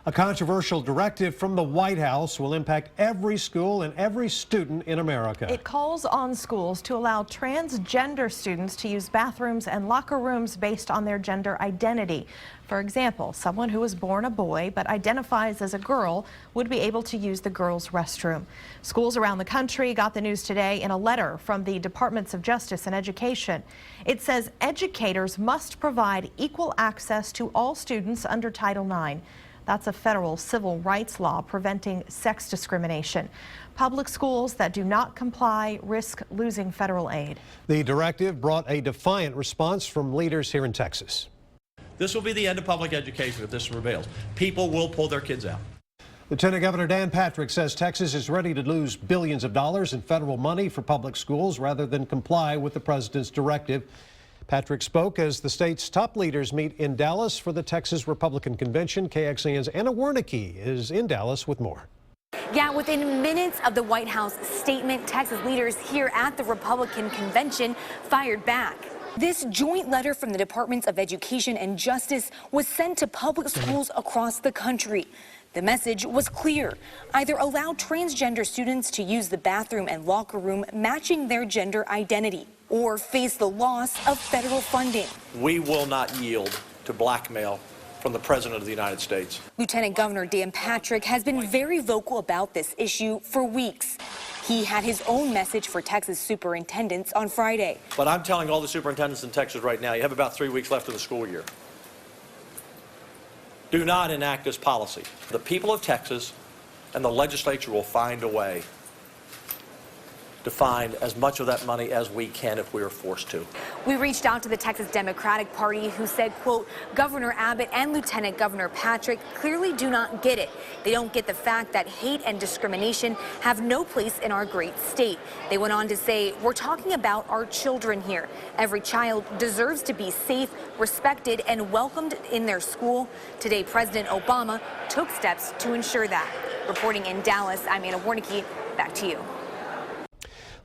A controversial directive from the White House will impact every school and every student in America. It calls on schools to allow transgender students to use bathrooms and locker rooms based on their gender identity. For example, someone who was born a boy but identifies as a girl would be able to use the girls' restroom. Schools around the country got the news today in a letter from the Departments of Justice and Education. It says educators must provide equal access to all students under Title IX. That's a federal civil rights law preventing sex discrimination. Public schools that do not comply risk losing federal aid. The directive brought a defiant response from leaders here in Texas. This will be the end of public education if this prevails. People will pull their kids out. Lieutenant Governor Dan Patrick says Texas is ready to lose billions of dollars in federal money for public schools rather than comply with the president's directive. Patrick spoke as the state's top leaders meet in Dallas for the Texas Republican Convention. KXAN's Anna Wernicke is in Dallas with more. Yeah, within minutes of the White House statement, Texas leaders here at the Republican Convention fired back. This joint letter from the Departments of Education and Justice was sent to public schools across the country. The message was clear. Either allow transgender students to use the bathroom and locker room matching their gender identity, or face the loss of federal funding. We will not yield to blackmail from the President of the United States. Lieutenant Governor Dan Patrick has been very vocal about this issue for weeks. He had his own message for Texas superintendents on Friday. But I'm telling all the superintendents in Texas right now, you have about 3 weeks left of the school year. Do not enact this policy. The people of Texas and the legislature will find a way to find as much of that money as we can if we are forced to. We reached out to the Texas Democratic Party, who said, quote, Governor Abbott and Lieutenant Governor Patrick clearly do not get it. They don't get the fact that hate and discrimination have no place in our great state. They went on to say, we're talking about our children here. Every child deserves to be safe, respected, and welcomed in their school. Today, President Obama took steps to ensure that. Reporting in Dallas, I'm Anna Wernicke. Back to you.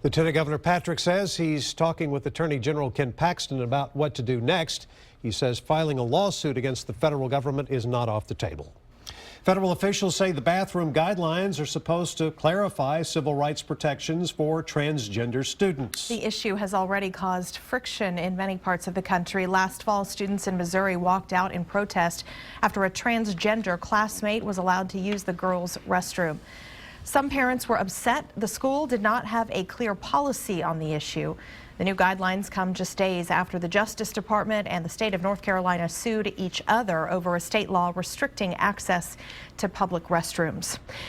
Lieutenant Governor Patrick says he's talking with Attorney General Ken Paxton about what to do next. He says filing a lawsuit against the federal government is not off the table. Federal officials say the bathroom guidelines are supposed to clarify civil rights protections for transgender students. The issue has already caused friction in many parts of the country. Last fall, students in Missouri walked out in protest after a transgender classmate was allowed to use the girls' restroom. Some parents were upset the school did not have a clear policy on the issue. The new guidelines come just days after the Justice Department and the state of North Carolina sued each other over a state law restricting access to public restrooms.